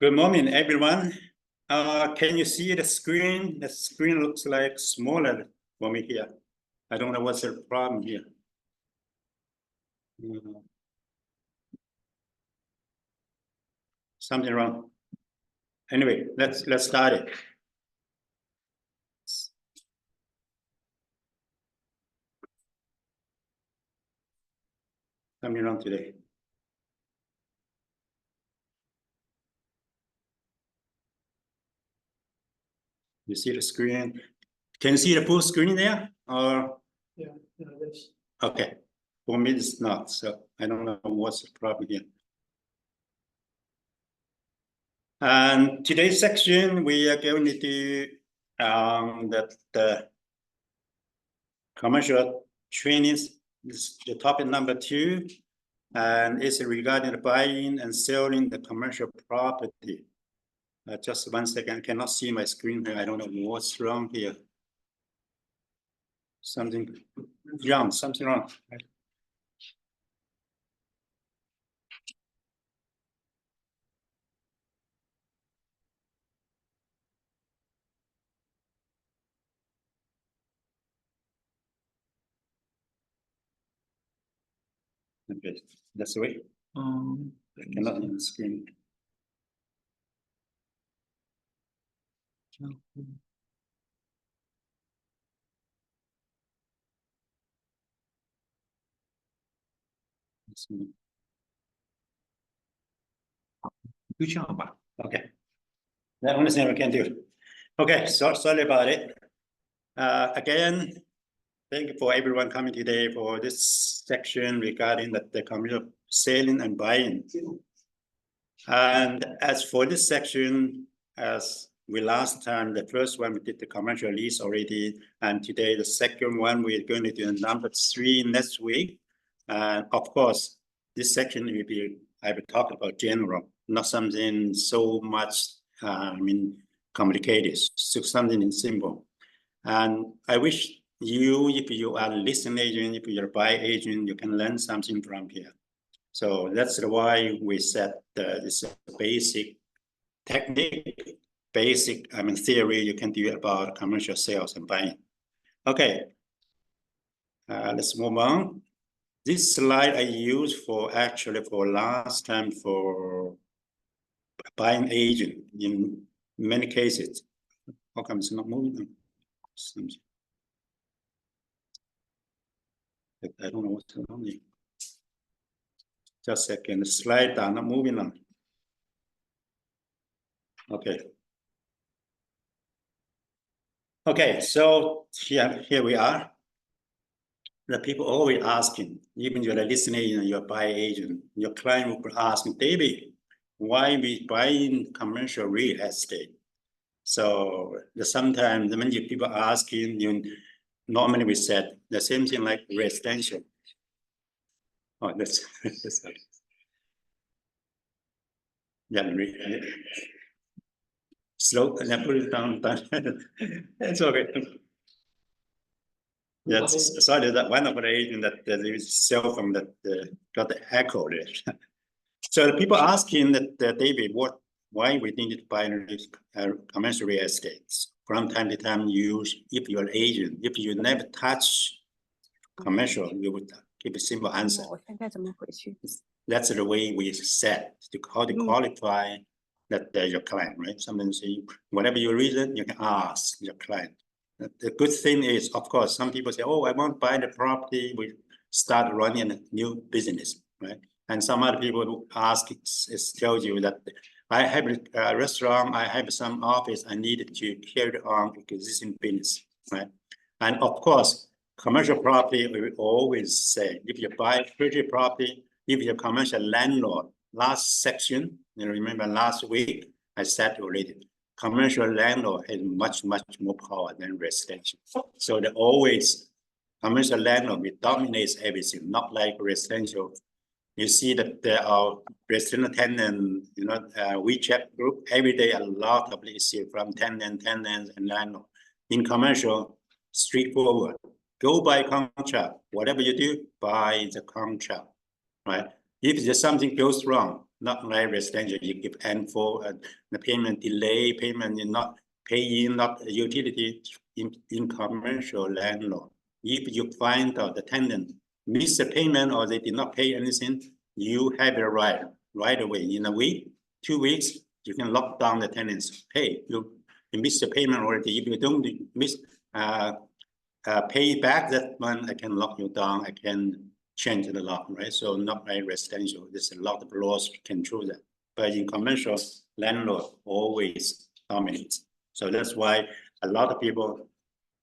Good morning, everyone. Can you see the screen? The screen looks like smaller for me here. I don't know what's the problem here. Something wrong. Anyway, let's start it. Something wrong today. You see the screen? Can you see the full screen there? Or yeah, it is. okay. For me, it's not. So I don't know what's the problem here. And today's section, we are going to do the commercial trainings. This is the topic number 2, and it's regarding the buying and selling the commercial property. Just 1 second, I cannot see my screen here. I don't know what's wrong here. Something wrong. Okay, that's the way. I cannot see the screen. Okay, the only thing we can do. Okay, so sorry about it. Again, thank you for everyone coming today for this section regarding the commercial selling and buying. And as for this section, as we last time, the first one we did the commercial lease already, and today the second one we're going to do number 3 next week. And of course, this section will be, I will talk about general, not something so much complicated, so something simple. And I wish you, if you are a listing agent, if you're a buy agent, you can learn something from here. So that's why we set this basic technique, basic theory you can do about commercial sales and buying. Okay, let's move on. This slide I used for last time for buying agent in many cases. How come it's not moving? I don't know what's going on here. Just a second, the slide are not moving on. Okay. Okay, so here we are. The people always asking, even you're a listening agent, you're a buy agent, your client will be asking, David, why we buying commercial real estate? So sometimes when people are asking, normally we said the same thing like residential. Oh, that's yeah, slow and then put it down. It's okay. Yes, sorry that one of the agent that there is cell phone that got the echo there. So the people asking that David, why we need to buy commercial real estates? From time to time, if you're an agent, if you never touch commercial, you would give a simple answer. That's the way we set how to qualify that your client, right? Sometimes whatever your reason, you can ask your client. The good thing is, of course, some people say, oh, I want to buy the property. We start running a new business, right? And some other people who ask, tells you that I have a restaurant, I have some office, I need to carry on existing business, right? And of course, commercial property, we always say, if you buy pretty property, if you're a commercial landlord, last section, you remember last week, I said already, commercial landlord has much more power than residential. So they always, commercial landlord, it dominates everything, not like residential. You see that there are residential tenant, WeChat group, every day a lot of issues from tenants and landlord. in commercial, straightforward. Go by contract. Whatever you do, by the contract, right? If there's something goes wrong, not like residential, you give N4, the payment delay, payment in not paying, not utility in commercial landlord. If you find out the tenant missed the payment or they did not pay anything, you have a right away. In a week, 2 weeks, you can lock down the tenants. Hey, you missed the payment already. If you don't miss pay back that one, I can lock you down. I can change the law, right? So not like residential. There's a lot of laws control that. But in commercial, landlord always dominates. So that's why a lot of people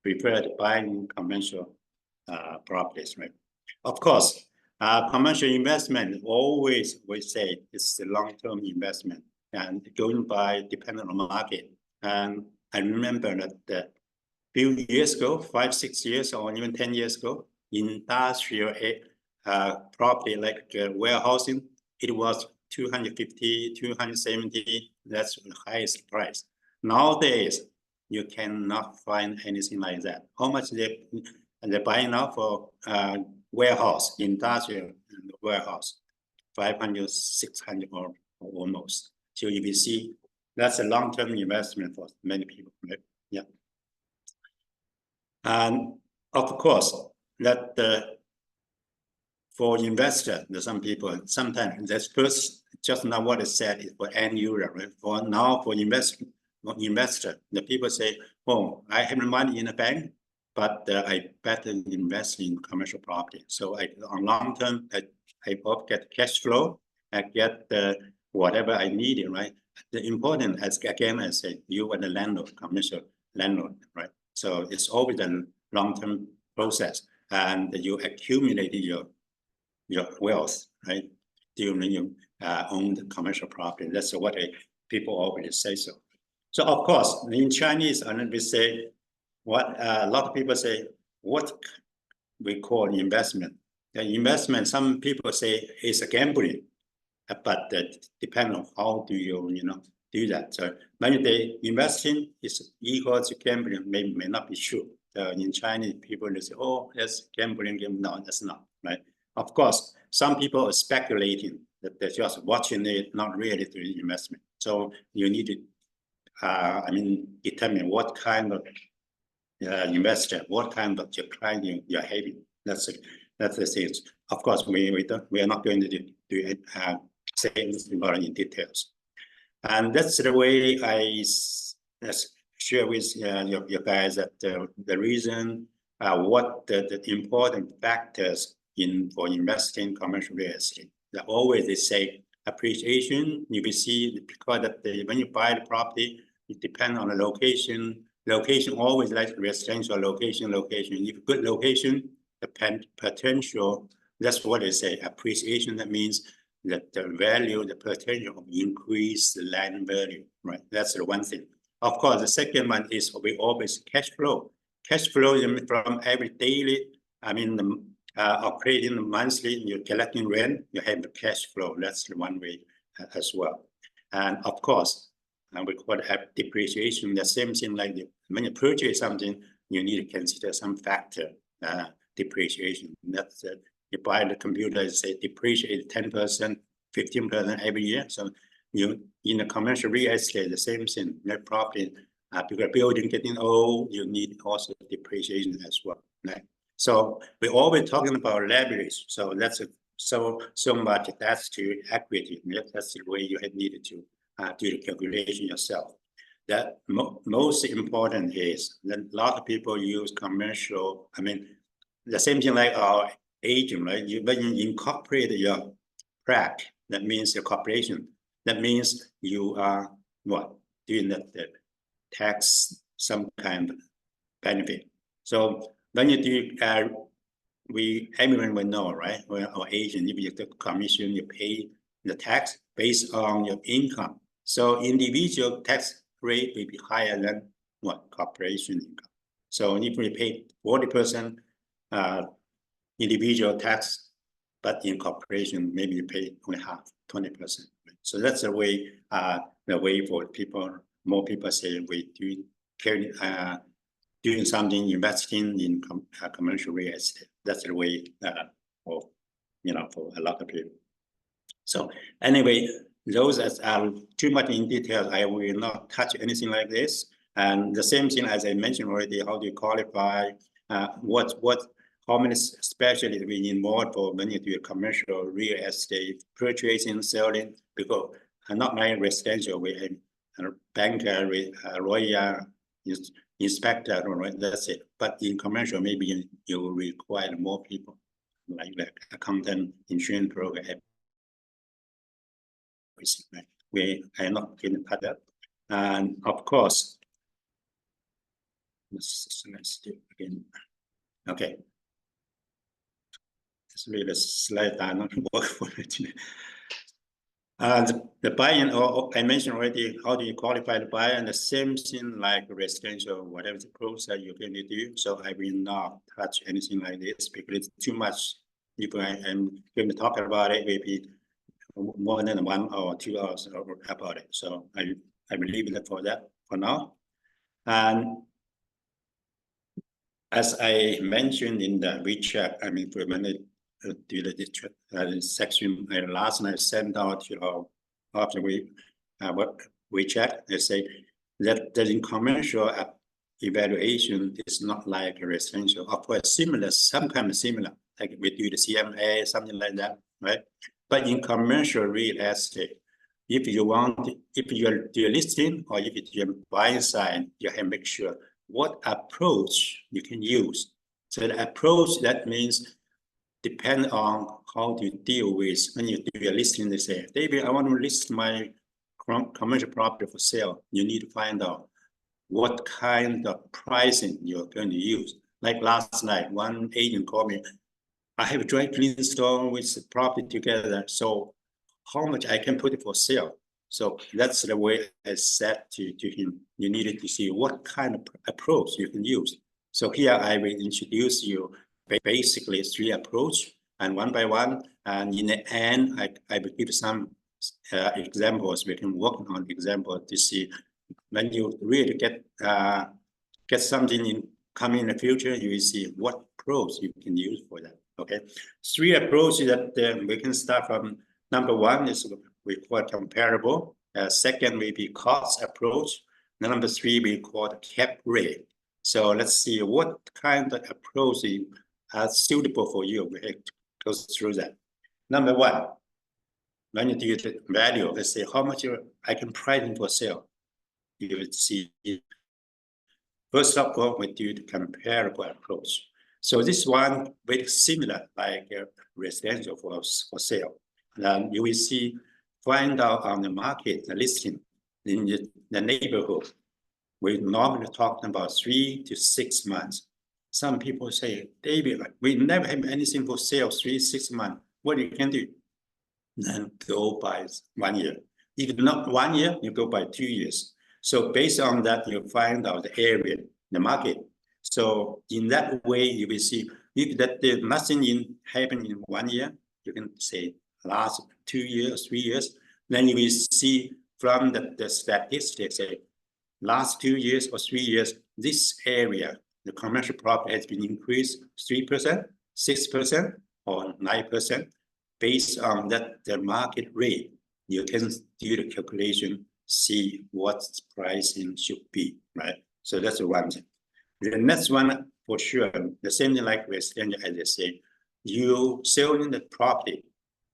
prefer to buy in commercial properties, right? Of course, commercial investment always we say it's a long-term investment and going by depending on the market. And I remember that few years ago, 5, 6 years, or even 10 years ago, industrial property like warehousing, it was 250, 270. That's the highest price. Nowadays, you cannot find anything like that. How much they're buying now for warehouse, industrial warehouse? 500, 600 or almost. So you will see that's a long-term investment for many people, right? Yeah. And of course, that for investor, some people sometimes that's first just not what it said is for end user, right? For now, for investor, the people say, "Oh, I have money in the bank, but I better invest in commercial property." So on long term, I both get cash flow, I get whatever I need, right? The important, as again, I say, you are the landlord, commercial landlord, right? So it's always a long-term process, and you accumulate your wealth, right? During you own the commercial property. That's what people always say so. So of course, in Chinese, and we say what a lot of people say, what we call investment. The investment, some people say is a gambling, but that depends on how do you do that. So when they investing is equal to gambling, may not be true. In Chinese, people they say, "Oh, that's gambling." No, that's not, right? Of course, some people are speculating that they're just watching it, not really doing investment. So you need to, determine what kind of investor, what kind of your client you're having. That's the thing. Of course, we are not going to do it, say anything about it in details. And that's the way I share with your guys that the reason, what the important factors for investing in commercial real estate. That always they say appreciation. You will see because that when you buy the property, it depends on the location. Location always like residential location. If good location, the potential. That's what they say appreciation. That means that the value, the potential of increase the land value, right? That's the one thing. Of course, the second one is we always cash flow. Cash flow from every daily, operating monthly, you're collecting rent, you have the cash flow. That's the one way as well. And of course, we call it depreciation. The same thing like when you purchase something, you need to consider some factor, depreciation. That's it. You buy the computer, say depreciate 10%, 15% every year. So you in the commercial real estate, the same thing. Net property, because building getting old, you need also depreciation as well. Right? So we're always talking about leverage. So that's so much that's to equity. That's the way you had needed to do the calculation yourself. That most important is that a lot of people use commercial. The same thing like our agent, right? When you incorporate your PRAC, that means your corporation. That means you are doing the tax, some kind of benefit. So when you do, everyone will know, right? When our agent, if you get the commission, you pay the tax based on your income. So individual tax rate will be higher than corporation income. So if we pay 40%. Individual tax, but in corporation, maybe you pay only half, 20%. So that's the way for people, more people say we do doing something, investing in commercial real estate. That's the way for for a lot of people. So anyway, those that are too much in detail, I will not touch anything like this. And the same thing as I mentioned already, how do you qualify? How many specialists we need more for when you do commercial real estate purchasing, selling? Because not my residential, we have a banker, lawyer, inspector, right? That's it. But in commercial, maybe you require more people, like accountant, insurance broker. We are not getting cut up, and of course, let's do it again. Okay, it's really a slide down not work for it. And the buy-in, I mentioned already, how do you qualify the buyer? And the same thing like residential, whatever the process you're going to do. So I will not touch anything like this because it's too much. If I am going to talk about it, maybe more than 1 or 2 hours about it. So I will leave it for that for now. And as I mentioned in the WeChat, I mean, when I do the section last night, sent out after WeChat, I say that in commercial evaluation is not like a residential. Of course, similar, some kind of similar, like we do the CMA, something like that, right? But in commercial real estate, if you do a listing or if you're buying side, you have to make sure what approach you can use. So the approach, that means depend on how to deal with when you do a listing. They say, David, I want to list my commercial property for sale. You need to find out what kind of pricing you're going to use. Like last night, one agent called me, I have a dry cleaning store with the property together. So how much I can put it for sale? So that's the way I said to him, you needed to see what kind of approach you can use. So here I will introduce you basically 3 approaches, and one by one. And in the end, I will give some examples. We can work on example to see when you really get something coming in the future, you will see what approach you can use for that. Okay, 3 approaches that we can start from. Number 1 is we call comparable. Second will be cost approach. Number 3 we call the cap rate. So let's see what kind of approach are suitable for you. We have to go through that. Number 1, when you do the value, let's say how much I can price it for sale. You will see. First of all, we do the comparable approach. So this one very similar like residential for sale. And you will see, find out on the market, the listing in the neighborhood. We normally talking about 3 to 6 months. Some people say, David, we never have anything for sale 3-6 months. What you can do? Then go by 1 year. If not 1 year, you go by 2 years. So based on that, you find out the area, the market. So in that way, you will see if that there's nothing happening in 1 year, you can say last 2 years, 3 years. Then you will see from the statistics, say last 2 years or 3 years, this area, the commercial property has been increased 3%, 6%, or 9%. Based on that, the market rate, you can do the calculation, see what pricing should be, right? So that's the one thing. The next one, for sure, the same thing like residential, as I say, you selling the property,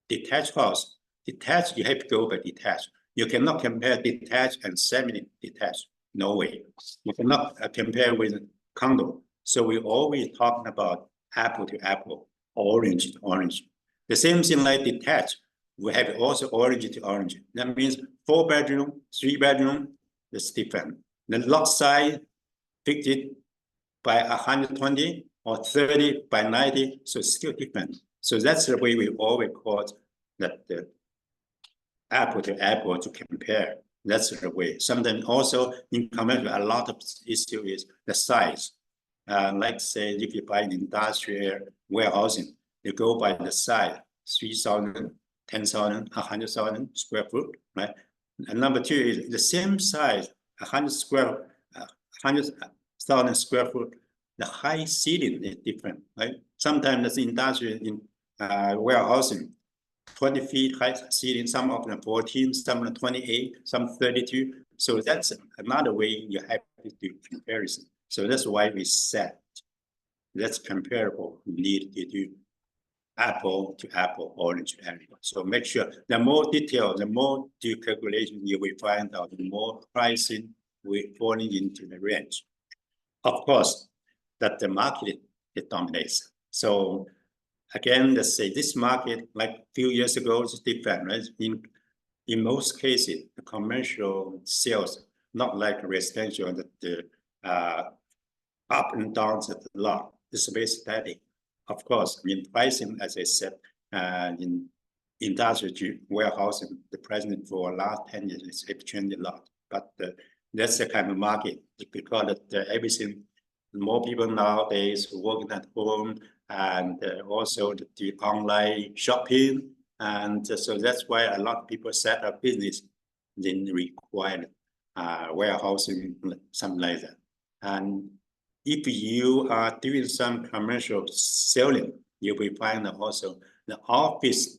detached house, detached, you have to go by detached. You cannot compare detached and semi-detached. No way. You cannot compare with condo. So we always talking about apple to apple, orange to orange. The same thing like detached. We have also orange to orange. That means 4 bedroom, 3 bedroom, that's different. The lot size, 50 by 120 or 30 by 90, so it's still different. So that's the way we always call that the apple to apple to compare. That's the way. Sometimes also in commercial, a lot of issue is the size. Like say, if you buy an industrial warehousing, you go by the size, 3,000, 10,000, 100,000 square foot, right? And number 2 is the same size, 100 1,000 square foot, the high ceiling is different, right? Sometimes the industry in warehousing, 20 feet high ceiling, some of them 14, some of them 28, some 32. So that's another way you have to do comparison. So that's why we said that's comparable. You need to do apple to apple, orange to orange. So make sure the more detail, the more do calculation you will find out, the more pricing will falling into the range. Of course, that the market it dominates. So again, let's say this market, like a few years ago, is different, right? In most cases, the commercial sales, not like residential, that the up and downs at the lot. It's very steady. Of course, in pricing, as I said, in industrial warehousing, the pricing for the last 10 years has changed a lot. But that's the kind of market because everything, more people nowadays working at home and also the online shopping. And so that's why a lot of people set up business, then require warehousing, something like that. And if you are doing some commercial selling, you will find also the office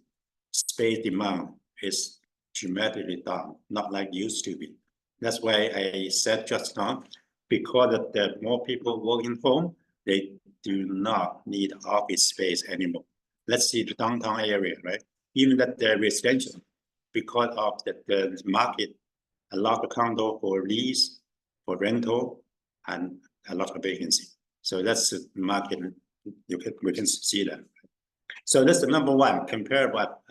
space demand is dramatically down, not like used to be. That's why I said just now, because of the more people working home, they do not need office space anymore. Let's see the downtown area, right? Even that the residential, because of the market, a lot of condo for lease, for rental, and a lot of vacancy. So that's the market. We can see that. So that's the number one comparable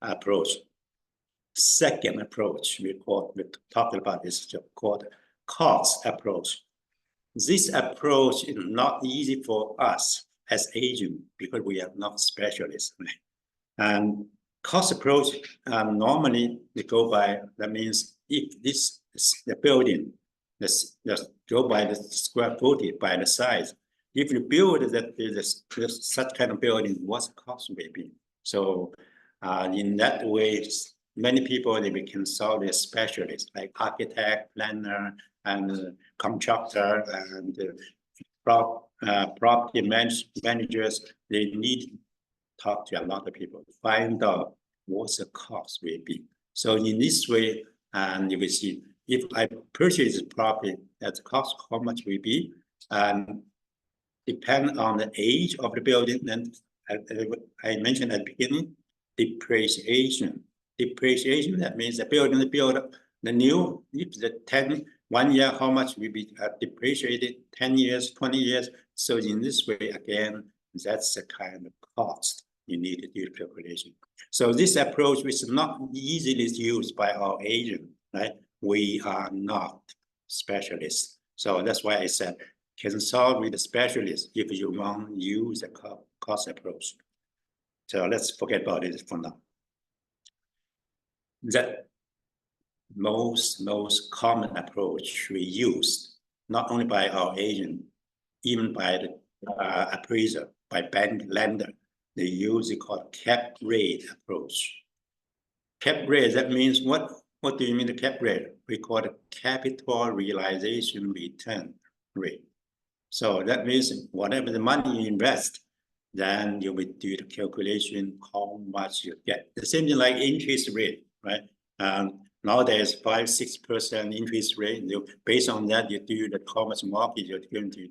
approach. Second approach we talked about is called cost approach. This approach is not easy for us as agents because we are not specialists. Right? And cost approach normally they go by, that means if this is the building, let's go by the square footage, by the size. If you build that there's such kind of building, what's the cost will be? So in that way, many people they become solid specialists like architect, planner, and contractor, and property managers. They need to talk to a lot of people to find out what the cost will be. So in this way, and you will see if I purchase a property, that cost how much will be, and depend on the age of the building. Then I mentioned at the beginning, depreciation. Depreciation, that means the building is built up, the new, if the 1 year, how much will be depreciated, 10 years, 20 years. So in this way, again, that's the kind of cost you need to do calculation. So this approach is not easily used by our agent, right? We are not specialists. So that's why I said, consult with the specialist if you want to use a cost approach. So let's forget about it for now. The most common approach we use, not only by our agent, even by the appraiser, by bank lender, they use it called cap rate approach. Cap rate, that means what do you mean the cap rate? We call it capital realization return rate. So that means whatever the money you invest, then you will do the calculation how much you get. The same thing like interest rate, right? Nowadays 5-6% interest rate. Based on that, you do the how much mortgage you're going to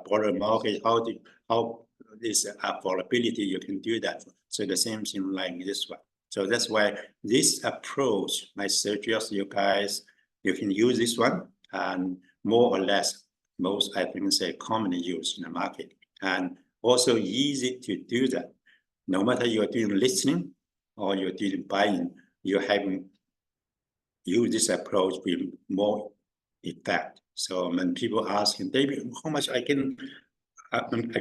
borrow mortgage. How this affordability you can do that. So the same thing like this one. So that's why this approach, I suggest you guys, you can use this one, and more or less most I can say commonly used in the market, and also easy to do that. No matter you're doing listening or you're doing buying, you having use this approach with more effect. So when people ask him, David, how much I can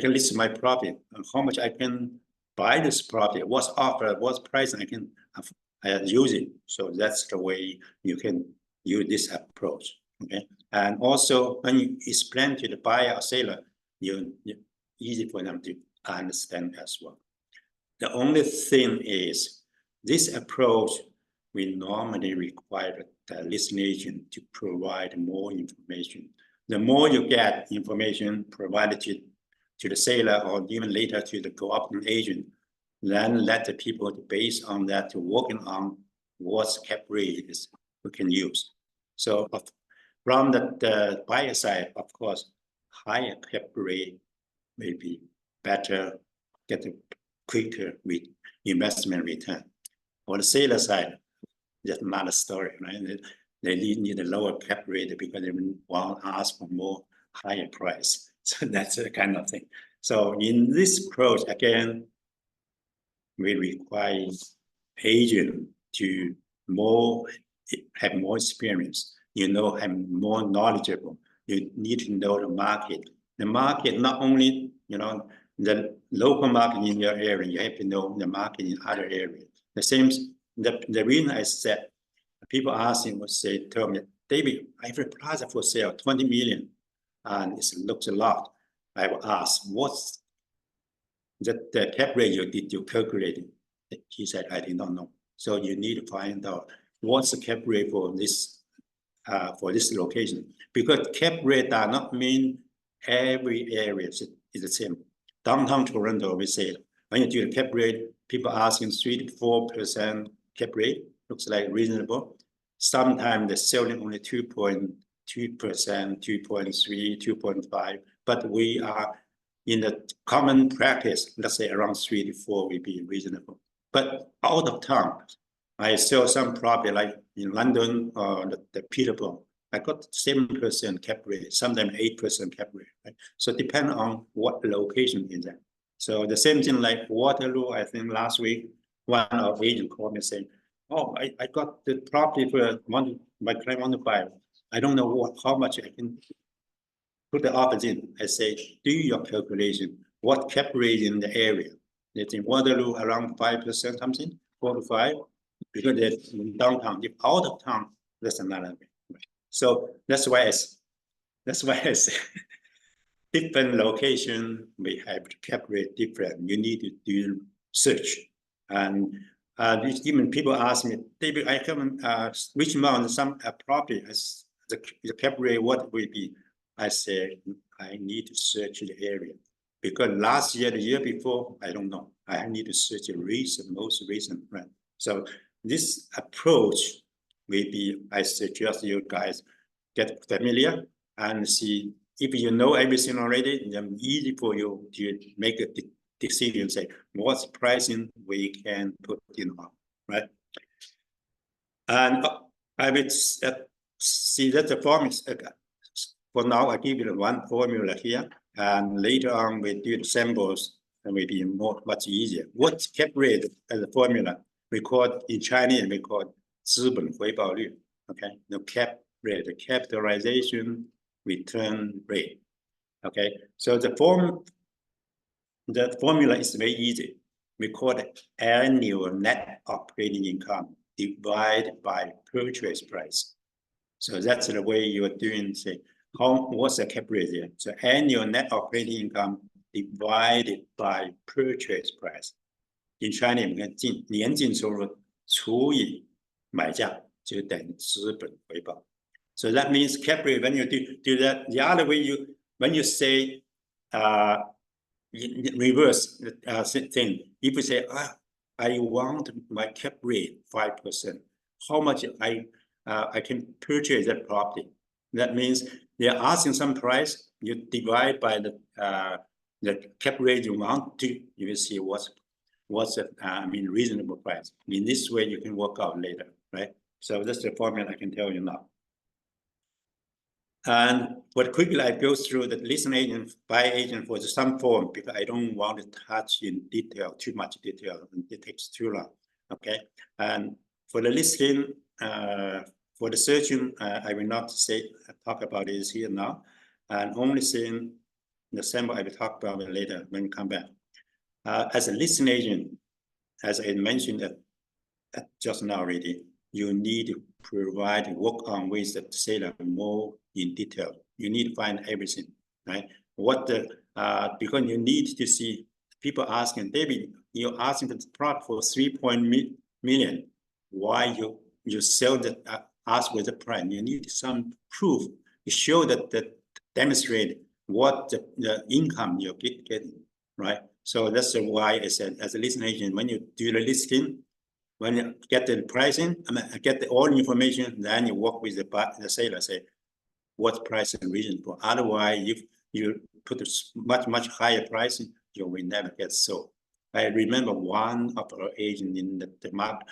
list my property, how much I can buy this property, what's offer, what's price I can use it. So that's the way you can use this approach. Okay, and also when you explain to the buyer or seller, you easy for them to understand as well. The only thing is this approach we normally require the listing agent to provide more information the more you get information provided to the seller or even later to the co-opting agent, then let the people based on that to working on what cap rate is we can use. So from the buyer side, of course, higher cap rate may be better, get a quicker investment return. On the seller side, just another story, right? They need a lower cap rate because they want to ask for more higher price. So that's the kind of thing. So in this approach, again, we require agent to have more experience, have more knowledgeable. You need to know the market. The market, not only, the local market in your area, you have to know the market in other areas. The same, the reason I said, people asking tell me, David, I have a plaza for sale, 20 million, and it looks a lot. I will ask, what's the cap rate you calculated? He said, I did not know. So you need to find out what's the cap rate for this location, because cap rate does not mean every area is the same. Downtown Toronto, we say when you do the cap rate, people asking 3 to 4% cap rate, looks like reasonable. Sometimes they're selling only 2.2%, 2.3, 2.5, but we are in the common practice, let's say around 3 to 4 will be reasonable. But out of town, I sell some property like in London or the Peterborough, I got 7% cap rate, sometimes 8% cap rate. Right? So depend on what location is that. So the same thing like Waterloo, I think last week, one of agent called me saying, oh, I got the property for my client want to buy. I don't know how much I can put the offers in. I say, do your calculation. What cap rate in the area? It's in Waterloo around 5% something, 4 to 5, because it's in downtown. If out of town, that's another way. So that's why I say different location we have cap rate different. You need to do search, and even people ask me, David, I haven't which amount some property as the cap rate what will be? I say I need to search the area because last year, the year before, I don't know. I need to search the most recent, right? So this approach will be, I suggest you guys get familiar and see if you know everything already, then easy for you to make a decision, say what's pricing we can put in, right? And I would see that the form is, for now, I give you one formula here, and later on we do the samples and will be much easier. What's cap rate as a formula? We call in Chinese, we call 资本回报率, okay? The cap rate, the capitalization return rate, okay? So the formula is very easy. We call it annual net operating income divided by purchase price. So that's the way you are doing, say, what's the cap rate here? So annual net operating income divided by purchase price. In China, 年净收入除以买价就等于资本回报. So that means cap rate, when you do that, the other way when you say reverse thing, if you say, I want my cap rate 5%, how much I can purchase that property? That means they're asking some price, you divide by the cap rate you want to, you will see what's the reasonable price. In this way, you can work out later, right? So that's the formula I can tell you now. And but quickly I go through the listing agent, buy agent for some form because I don't want to touch in detail, too much detail, and it takes too long. Okay. And for the listing, for the searching, I will not talk about it here now. And only saying the sample I will talk about it later when we come back. As a listing agent, as I mentioned just now already, you need to provide work on with the seller more in detail. You need to find everything, right? Because you need to see people asking, David, you're asking the product for 3 million. Why you sell that ask with the price? You need some proof to show that the demonstrate what the income you're getting, right? So that's why I said, as a listing agent, when you do the listing, when you get the pricing, get all information, then you work with the seller, say what price is reasonable. Otherwise, if you put a much higher pricing, you will never get sold. I remember one of our agents in the market,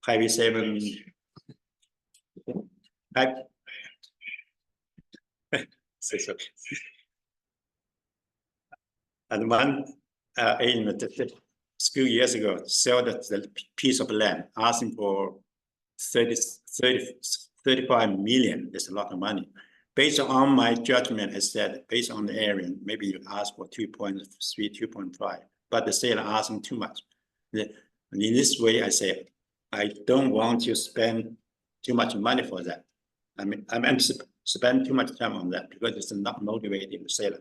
Highway 7. It's okay. And one agent a few years ago sold the piece of land, asking for 35 million. That's a lot of money. Based on my judgment, I said, based on the area, maybe you ask for 2.3, 2.5, but the seller asking too much. In this way, I say, I don't want to spend too much money for that. I mean spend too much time on that because it's not motivating the seller.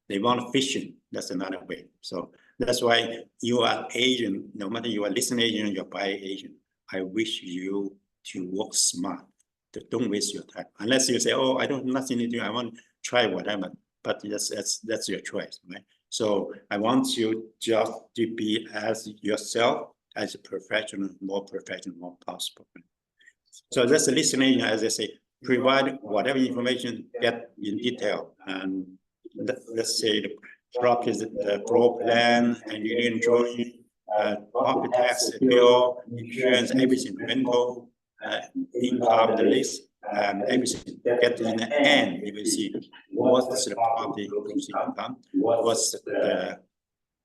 They want fishing. That's another way. So that's why you are agent, no matter you are listing agent or you're buying agent, I wish you to work smart. Don't waste your time. Unless you say, oh, I don't have nothing to do. I want to try whatever. But that's your choice, right? So I want you just to be as yourself, as a professional, more possible. So that's the listing agent, as I say, provide whatever information, get in detail. And let's say the property, the floor plan, engineering drawing, property tax bill, insurance, everything, rental, income, the list, everything. Get in the end, you will see what's the property income, what's the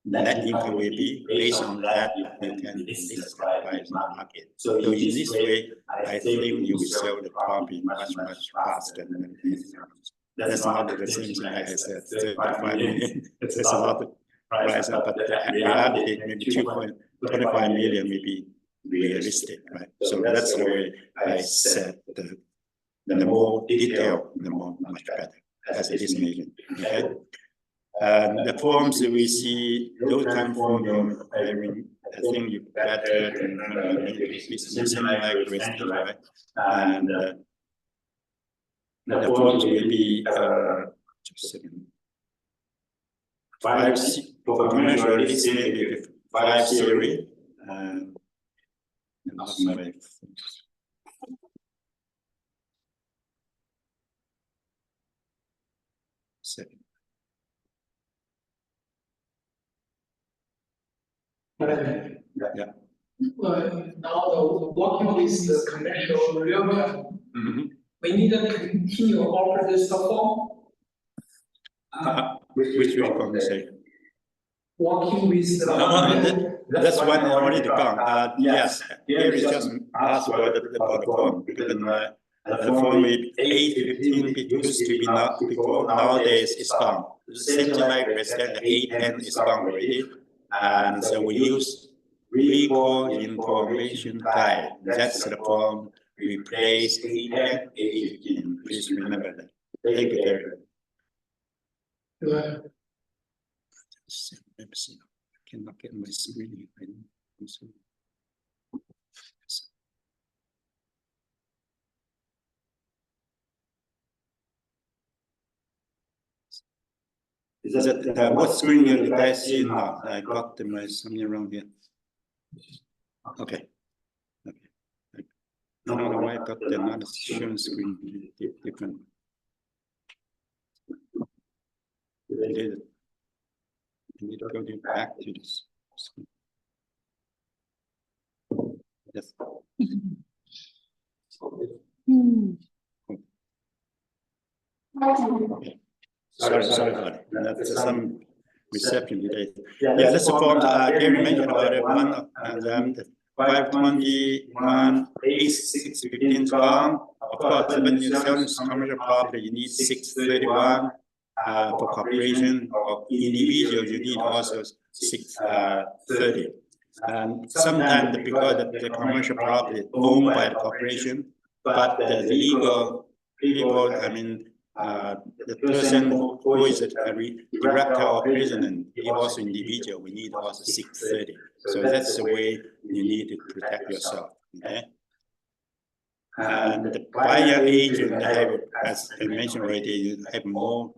net income will be. Based on that, you can list the price in the market. So in this way, I think you will sell the property much faster than anything else. That's not the same thing like I said, 35 million. It's a lot of price, but the reality, maybe 2.25 million may be realistic, right? So that's the way I said the more detail, the much better as a listing agent. Okay. The forms that we see, those kind of forms, I mean, I think you better than something like listing, right? And the forms will be just a second. 5 for commercial listing, maybe 5 series. And sorry. Second. Yeah. Now working with the commercial realm, we need to continue offer this form. Which one say? Working with the that's one already gone. Yes, here is just ask for the form because the form 815 used to be not before. Nowadays it's gone. Same thing like we said, the 810 is gone already, and so we use recall information guide. That's the form. Replace 810, 815. Please remember that. Thank you, Terry. Let me see. I cannot get my screen. Is that what screen did I see now? I got my something wrong here. Okay. I don't know why I got another sharing screen different. I need to go back to this. Yes. Sorry about it. That's some reception today. Yeah, that's the form. Gary mentioned about it. One of them, the 521, 615 gone. Of course, when you're selling commercial property, you need 631 for corporation or individual. You need also 630. And sometimes because the commercial property owned by the corporation, but the legal people, I mean, the person who is a director or president, he also individual. We need also 630. So that's the way you need to protect yourself. Okay. And the buyer agent have, as I mentioned already, you have more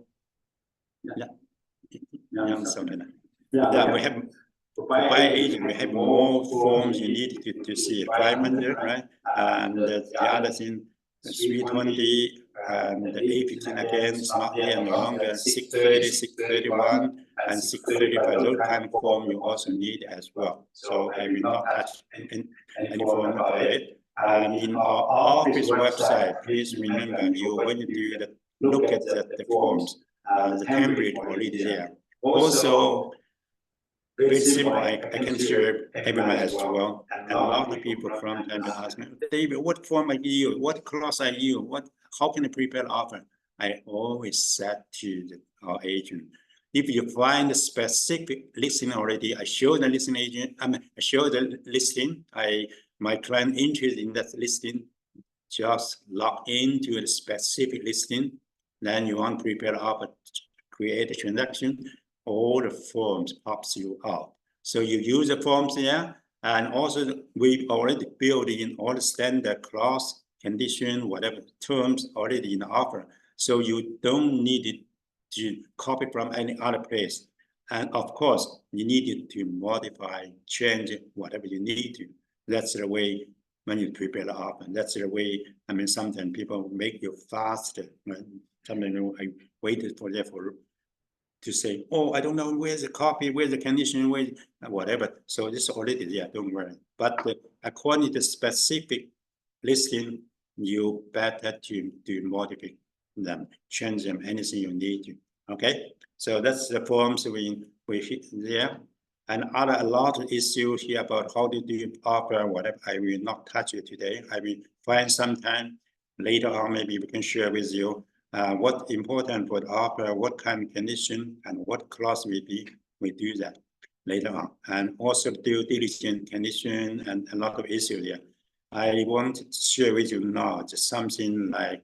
Yeah, something. Yeah, we have for buyer agent, we have more forms you need to see 500, right? And the other thing, 320 and the 815 again is not here any longer. 630, 631, and 635. Those kind of form you also need as well. So I will not touch any form about it. And in our office website, please remember when you do that, look at the forms, the template already there. Also, very simple, I can share everyone as well. And a lot of people from time to ask me, David, what form I use? What clause I use? How can I prepare offer? I always said to our agent, if you find a specific listing already, I show the listing agent, I show the listing, my client interested in that listing, just log into the specific listing. Then you want to prepare offer, create a transaction, all the forms pops you out. So you use the forms there, and also we already built in all the standard clause, condition, whatever terms already in the offer. So you don't need it to copy from any other place. And of course, you need it to modify, change whatever you need to. That's the way when you prepare the offer. That's the way, I mean, sometimes people make you faster. Right? Sometimes I waited for that to say, oh, I don't know where's the copy, where's the condition, where whatever. So this already there, don't worry. But according to the specific listing, you better to modify them, change them, anything you need to. Okay, so that's the forms we hit there. And a lot of issues here about how to do offer, whatever. I will not touch it today. I will find some time later on, maybe we can share with you what's important for the offer, what kind of condition, and what clause we do that later on. And also due diligence condition and a lot of issues there. I want to share with you now just something like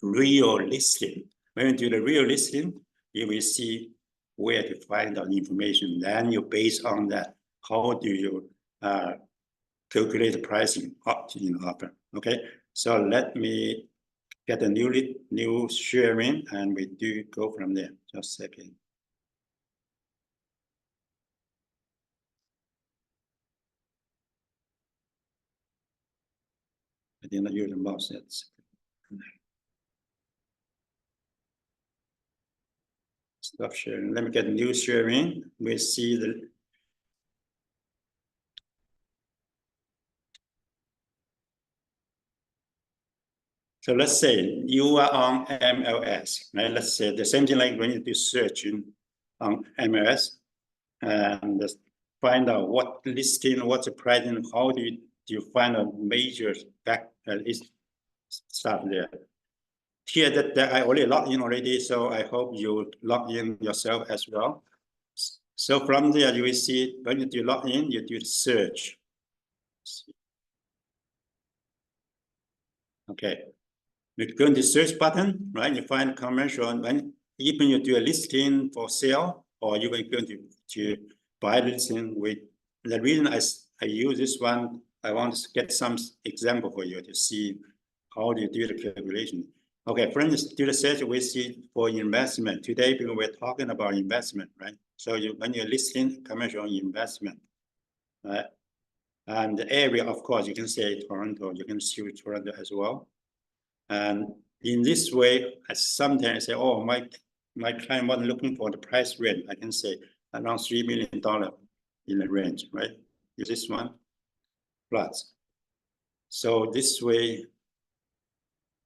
real listing. When you do the real listing, you will see where to find out information. Then you base on that, how do you calculate the pricing up in offer? Okay, so let me get a new sharing, and we do go from there. Just a second. I did not use the mouse yet. Stop sharing. Let me get a new sharing. We see the. So let's say you are on MLS, right? Let's say the same thing like when you do searching on MLS and just find out what listing, what's the pricing, how do you find a major stuff there. Here that I already logged in already, so I hope you log in yourself as well. So from there, you will see when you do log in, you do search. Okay. You go into search button, right? You find commercial, and even you do a listing for sale, or you are going to buy listing with the reason I use this one, I want to get some example for you to see how do you do the calculation. Okay, friends, do the search we see for investment. Today, because we're talking about investment, right? So when you're listing commercial investment, right? And the area, of course, you can say Toronto, you can see Toronto as well. And in this way, I sometimes say, oh, my client was looking for the price range. I can say around $3 million in the range, right? Is this one plus. So this way,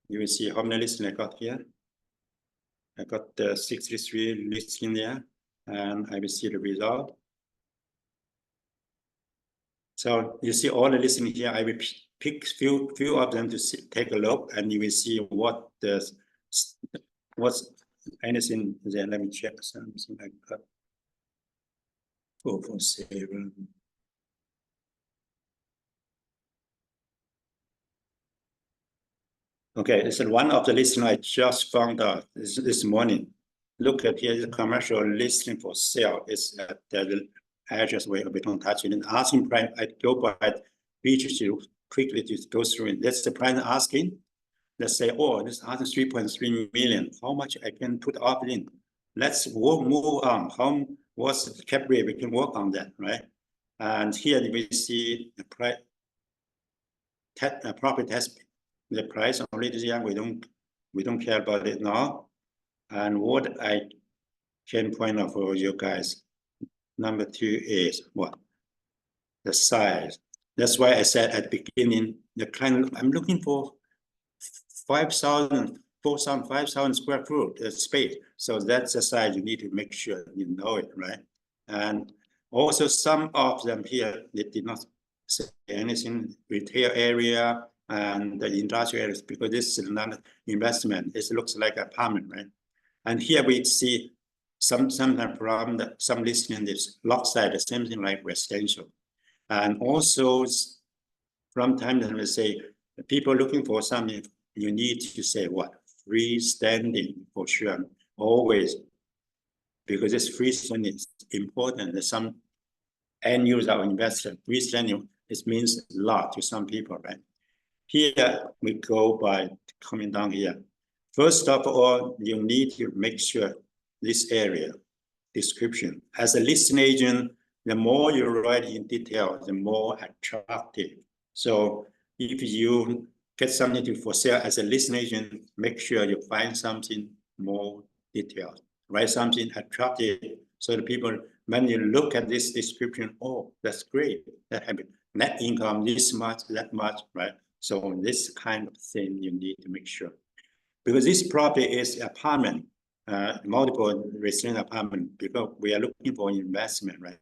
you will see how many listings I got here. I got the 63 listing there, and I will see the result. So you see all the listings here. I will pick few of them to take a look, and you will see what's anything there. Let me check something like that. For sale. Okay, this is one of the listings I just found out this morning. Look at here, the commercial listing for sale is at the address where we don't touch it. And asking price, I go by features to quickly to go through it. That's the price asking. Let's say, oh, this asking 3.3 million. How much I can put offer in? let's move on. What's the cap rate? We can work on that, right? And here we see the price, property tax, the price already young. We don't care about it now. And what I can point out for you guys, number 2 is what? The size. That's why I said at the beginning, I'm looking for 5,000, 4,000, 5,000 square foot space. So that's the size you need to make sure you know it, right? And also some of them here, they did not say anything, retail area and the industrial areas, because this is not investment. It looks like apartment, right? And here we see sometimes from some listing is lot size, the same thing like residential. And also from time to time we say, people looking for something, you need to say what? Freestanding for sure, always, because this freestanding is important. Some end user or investor, freestanding, it means a lot to some people, right? Here we go by coming down here. First of all, you need to make sure this area description. As a listing agent, the more you write in detail, the more attractive. So if you get something to for sale as a listing agent, make sure you find something more detailed. Write something attractive so the people, when you look at this description, oh, that's great. That have net income this much, that much, right? So this kind of thing you need to make sure. Because this property is apartment, multiple resident apartment, because we are looking for investment, right?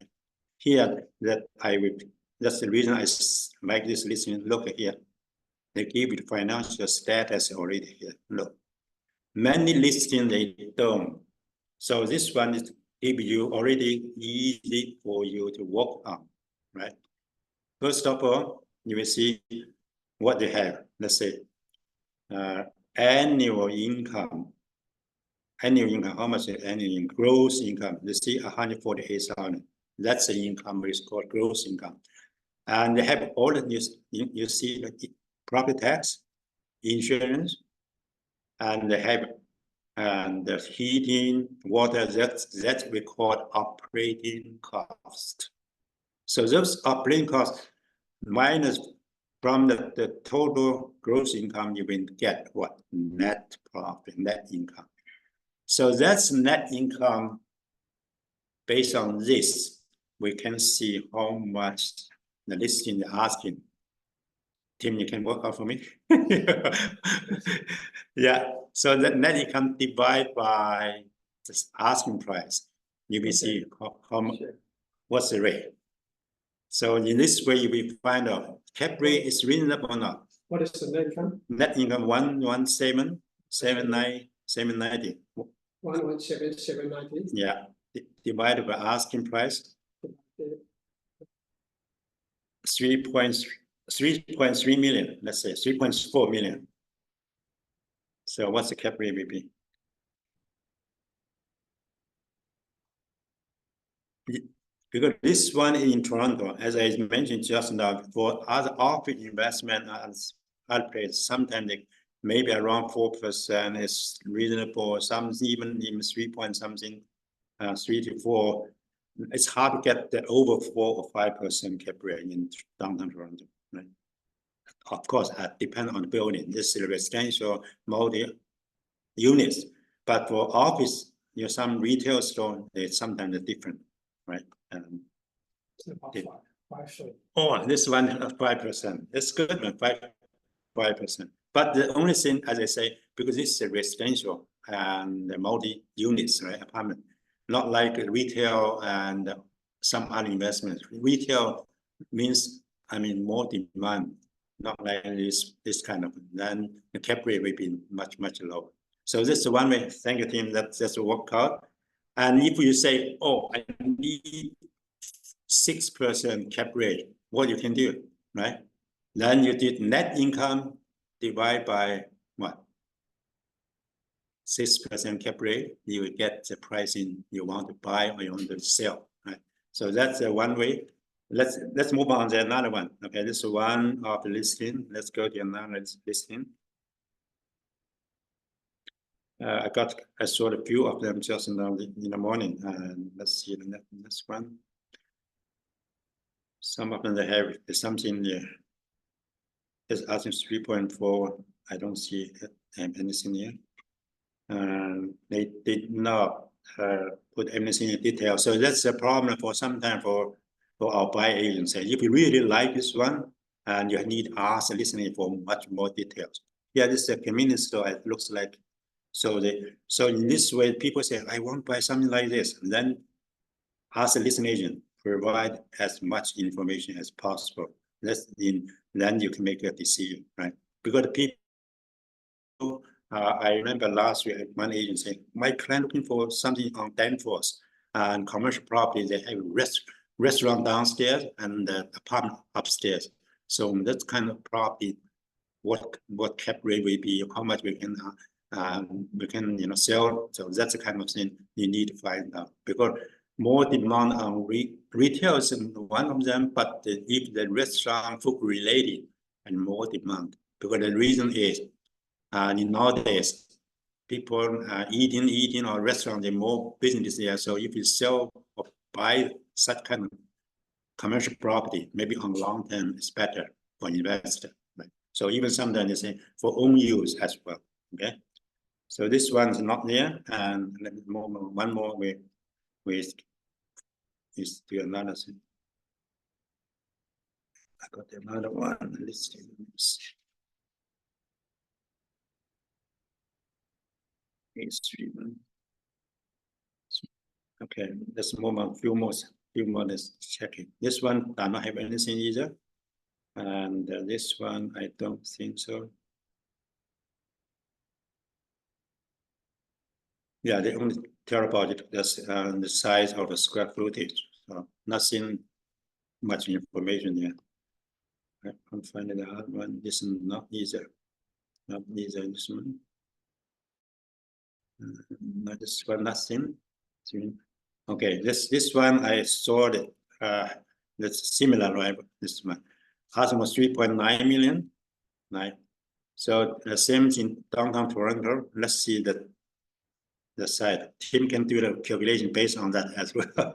Here, that's the reason I like this listing. Look at here. They give you the financial status already here. Look, many listings they don't. So this one is give you already easy for you to work on, right? First of all, you will see what they have. Let's say annual income. Annual income, how much is annual income? Gross income, you see 148,000. That's the income, it's called gross income. And they have all of this, you see the property tax, insurance, and they have the heating, water, that we call operating cost. So those operating costs minus from the total gross income, you will get what? Net profit, net income. So that's net income. Based on this, we can see how much the listing is asking. Tim, you can work out for me? Yeah, so the net income divided by the asking price, you will see what's the rate. So in this way, you will find out cap rate is reasonable or not. What is the net income? Net income 117, 790. 117,790. Yeah, divided by asking price. 3.3 million, let's say 3.4 million. So what's the cap rate will be? Because this one in Toronto, as I mentioned just now, for other office investment as other places, sometimes they maybe around 4% is reasonable. Some even 3 point something, 3 to 4. It's hard to get the over 4 or 5% cap rate in downtown Toronto, right? Of course, depend on the building. This is residential multi-units, but for office, some retail store, they sometimes are different, right? Oh, this one 5%. That's good, 5%. But the only thing, as I say, because it's a residential and the multi-units, right, apartment, not like retail and some other investments. Retail means, more demand, not like this kind of, then the cap rate will be much, much lower. So this is one way. Thank you, team. That's a workout. And if you say, oh, I need 6% cap rate, what you can do, right? Then you did net income divided by what? 6% cap rate, you will get the pricing you want to buy or you want to sell, right? So that's one way. Let's move on to another one. Okay, this is one of the listing. Let's go to another listing. I saw a few of them just in the morning, and let's see the next one. Some of them they have something there. It's asking 3.4. I don't see anything here. They did not put anything in detail. So that's a problem for sometimes for our buy agents. If you really like this one, and you need ask listening for much more details. Yeah, this is a convenience store. It looks like so in this way, people say, I want to buy something like this. And then ask a listing agent provide as much information as possible. Then you can make a decision, right? Because people, I remember last week one agent saying, my client looking for something on Danforth and commercial property. They have restaurant downstairs and apartment upstairs. So that kind of property, what cap rate will be, how much we can sell. So that's the kind of thing you need to find out, because more demand on retail is one of them, but if the restaurant food related and more demand, because the reason is nowadays people eating or restaurant, there's more business there. So if you sell or buy such kind of commercial property, maybe on long term it's better for investor. Right? So even sometimes they say for own use as well. Okay. So this one's not there, and one more is do another thing. I got another one. Let's see. Okay, there's few more. Let's check it. This one does not have anything either, and this one I don't think so. Yeah, they only tell about it. That's the size of the square footage. So nothing much information there. I can't find the other one. This is not either. Not either this one. Not this one. Nothing. Okay, this one I saw it. That's similar, right? This one. Housing was 3.9 million. Right. So the same in downtown Toronto. Let's see the side. Tim can do the calculation based on that as well.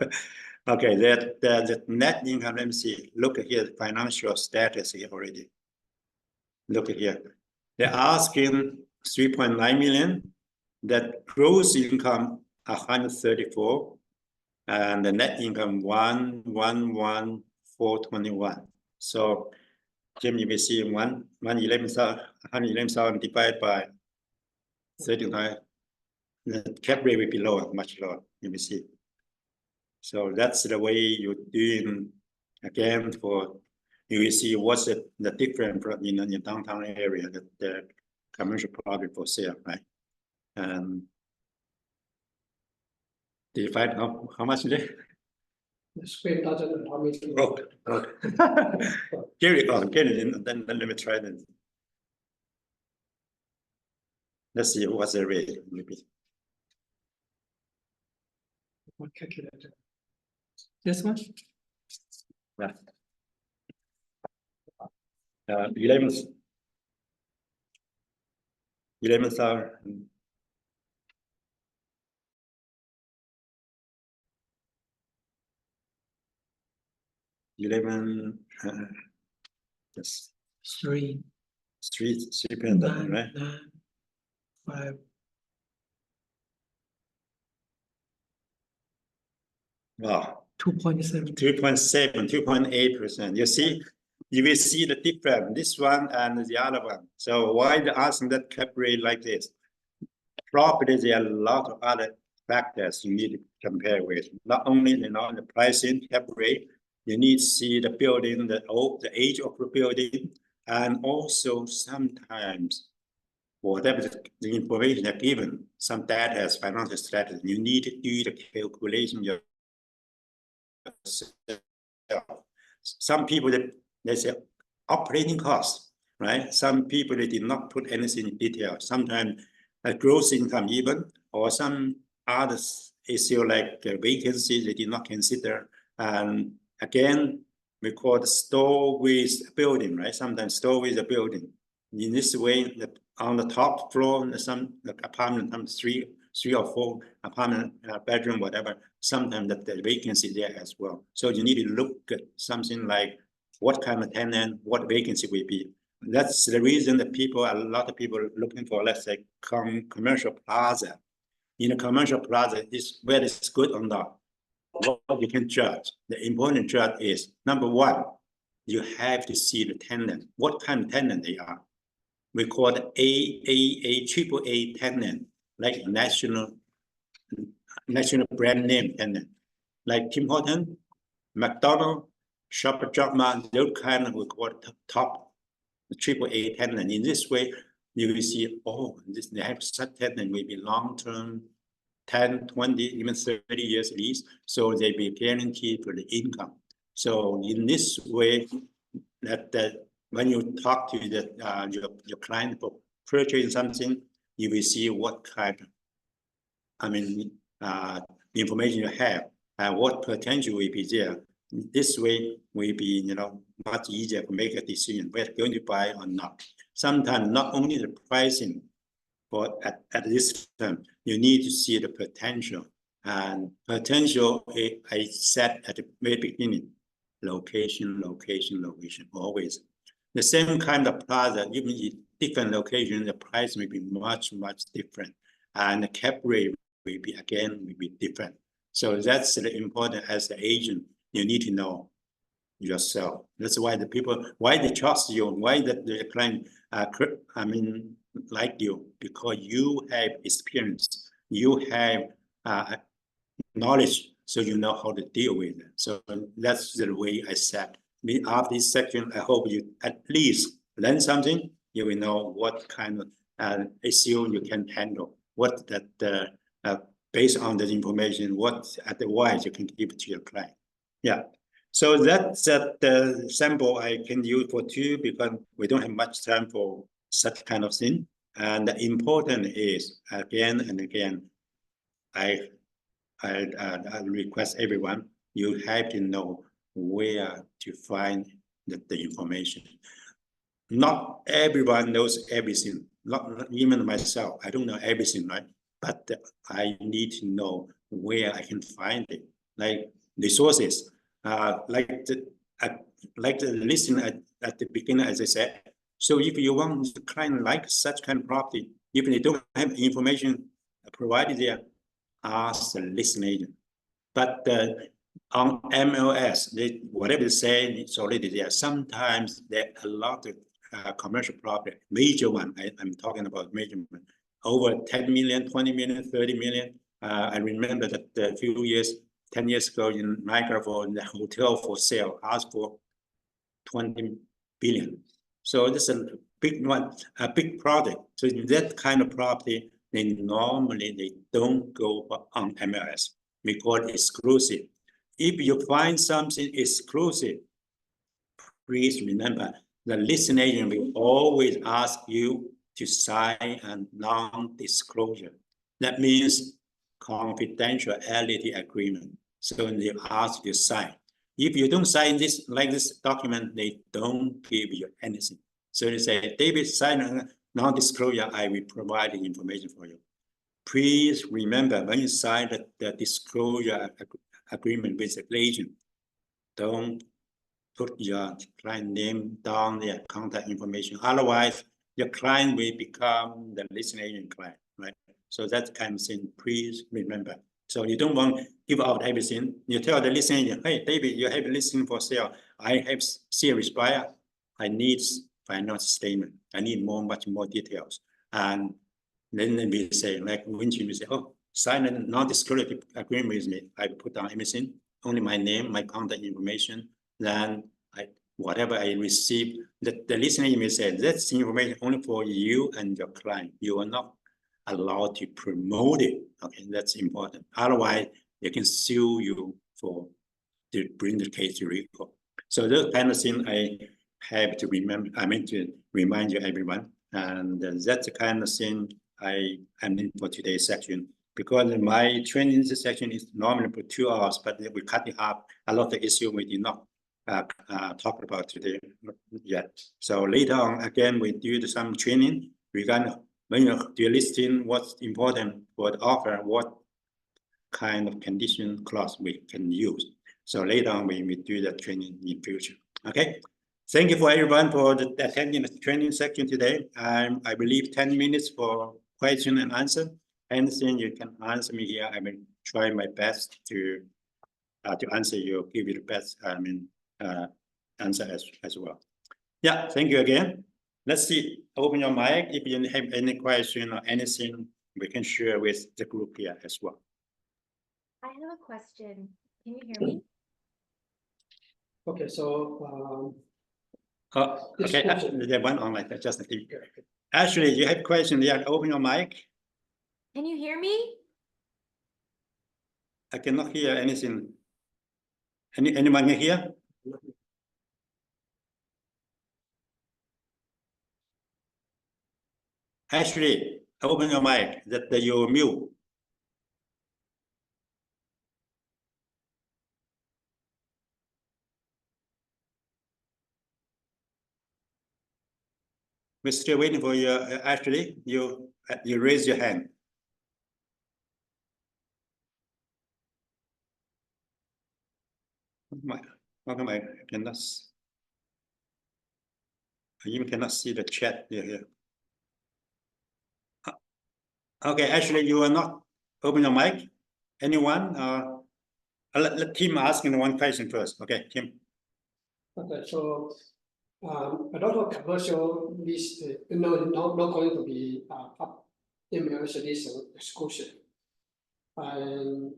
Okay, the net income, let me see. Look at here, financial status here already. Look at here. They're asking 3.9 million. That gross income 134, and the net income 111,421. So Jim, you will see 111,000 divided by 39. The cap rate will be lower, much lower. You will see. So that's the way you're doing again. For you will see what's the difference in the downtown area, the commercial property for sale, right? And do you find how much is it? Oh, get it. Then let me try this. Let's see what's the rate. Maybe. What calculator? This one? Yeah. 11,000. 11. Yes. 3.9, right? 5. Wow. 2.7. 2.8%. You see, you will see the difference, this one and the other one. So why they asking that cap rate like this? Property, there are a lot of other factors you need to compare with. Not only the pricing, cap rate, you need to see the building, the age of the building, and also sometimes whatever the information they're given, some data as financial status, you need to do the calculation yourself. Some people they say operating costs, right? Some people they did not put anything in detail. Sometimes a gross income even, or some other issue like vacancy they did not consider. And again, we call the store with a building, right? Sometimes store with a building. In this way, on the top floor, some apartment, three or four apartment, bedroom, whatever, sometimes the vacancy there as well. So you need to look at something like what kind of tenant, what vacancy will be. That's the reason that a lot of people are looking for, let's say, commercial plaza. In a commercial plaza, is whether it's good or not. What you can judge. The important judge is, number one, you have to see the tenant, what kind of tenant they are. We call it AAA tenant, like national brand name tenant, like Tim Hortons, McDonald's, Shopper Drug Mart, those kind of we call it top AAA tenant. In this way, you will see, oh, they have such tenant will be long-term, 10, 20, even 30 years lease, so they be guaranteed for the income. So in this way, that when you talk to your client for purchasing something, you will see what kind of, information you have and what potential will be there. This way will be, much easier to make a decision whether going to buy or not. Sometimes not only the pricing, but at this time, you need to see the potential. And potential, I said at the very beginning, location, always. The same kind of plaza, even in different locations, the price may be much different. And the cap rate will be different. So that's the important as the agent, you need to know yourself. That's why the people, why they trust you, why the client, like you, because you have experience, you have knowledge, so you know how to deal with it. So that's the way I said. After this section, I hope you at least learn something. You will know what kind of issue you can handle, what that based on the information, what advice you can give to your client. Yeah. So that's the sample I can use for two, because we don't have much time for such kind of thing. And the important is, again and again, I request everyone, you have to know where to find the information. Not everyone knows everything, not even myself. I don't know everything, right? But I need to know where I can find it, like resources, like the listing at the beginning, as I said. So if you want the client like such kind of property, if they don't have information provided there, ask the listing agent. But on MLS, whatever they say, it's already there. Sometimes there are a lot of commercial property, major one. I'm talking about major one, over 10 million, 20 million, 30 million. I remember that a few years, 10 years ago in Niagara, for the hotel for sale, asked for 20 billion. So this is a big one, a big project. So in that kind of property, they don't go on MLS. We call it exclusive. If you find something exclusive, please remember the listing agent will always ask you to sign a non-disclosure. That means confidentiality agreement. So they ask you to sign. If you don't sign this, like this document, they don't give you anything. So they say, David, sign a non-disclosure, I will provide the information for you. Please remember, when you sign the disclosure agreement with the agent, don't put your client name down, their contact information. Otherwise, your client will become the listing agent client, right? So that kind of thing, please remember. So you don't want to give out everything. You tell the listing agent, hey, David, you have a listing for sale. I have serious buyer. I need financial statement. I need much more details. And then we say, like, when you say, oh, sign a non-disclosure agreement with me. I put down everything, only my name, my contact information. Then whatever I receive, the listener may say, that's information only for you and your client. You are not allowed to promote it. Okay, that's important. Otherwise, they can sue you to bring the case to recall. So those kind of thing I have to remember. I mean to remind you, everyone, and that's the kind of thing I am in for today's section. Because my training section is normally for 2 hours, but we cut it up. A lot of issues we did not talk about today yet. So later on, again, we do some training when you're listing what's important for the offer, what kind of condition clause we can use. So later on, we will do the training in future. Okay. Thank you for everyone for attending the training section today. I believe 10 minutes for question and answer. Anything you can answer me here, I will try my best to answer you, give you the best answer as well. Yeah, thank you again. Let's see, open your mic if you have any question or anything we can share with the group here as well. I have a question. Can you hear me? Okay, so okay, the one on like that, just a thing. Actually, you have a question there. Open your mic. Can you hear me? I cannot hear anything. Anyone here? Actually, open your mic. That you're mute. We're still waiting for you. Ashley, you raise your hand. How come I cannot? I even cannot see the chat here. Okay, actually, you are not open your mic. Anyone? Let Tim asking one question first. Okay, Tim. okay, so a lot of commercial lease, not going to be MLS lease exclusive, and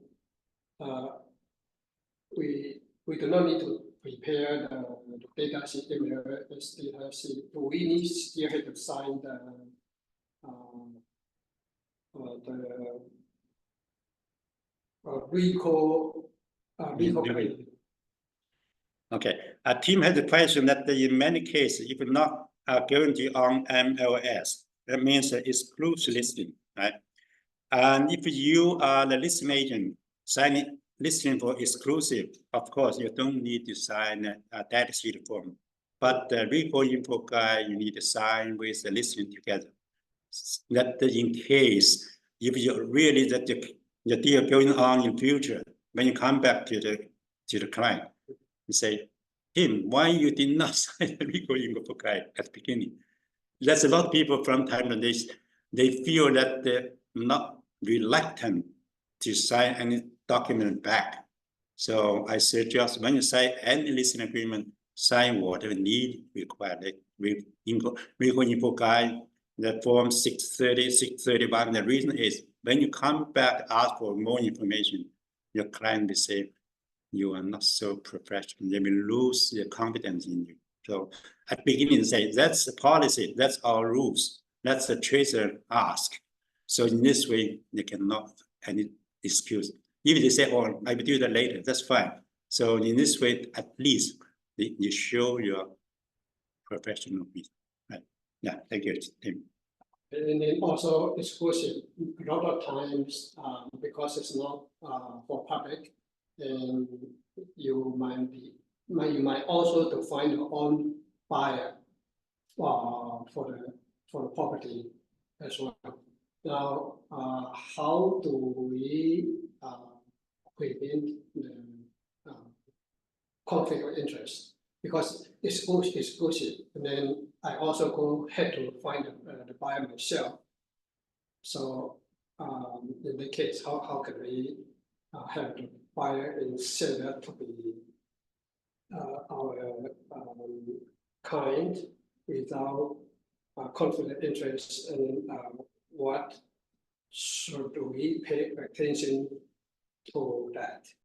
we do not need to prepare the data sheet MLS data sheet. Do we need still have to sign the recall claim? Okay, a team has a question that in many cases, if not guarantee on MLS, that means exclusive listing, right? And if you are the listing agent signing listing for exclusive, of course, you don't need to sign a data sheet form. But the recall info guide, you need to sign with the listing together. That in case, if you really that the deal going on in future, when you come back to the client, you say, Tim, why you did not sign the recall info guide at the beginning? There's a lot of people from time to this, they feel that they're not reluctant to sign any document back. So I suggest when you sign any listing agreement, sign whatever need required. Recall info guide, the form 630, 631. The reason is when you come back ask for more information, your client will say you are not so professional. They will lose their confidence in you. So at the beginning, say that's the policy, that's our rules, that's the tracer ask. So in this way, they cannot any excuse. If they say, "Oh, I will do that later," that's fine. So in this way, at least you show your professional business. Right? Yeah, thank you, Tim. And then also exclusive. A lot of times, because it's not for public, and you might also to find your own buyer for the property as well. Now, how do we prevent the conflict of interest? Because it's exclusive, and then I also had to find the buyer myself. So in that case, how can we have the buyer and seller to be our client without conflict of interest, and what should we pay attention to that?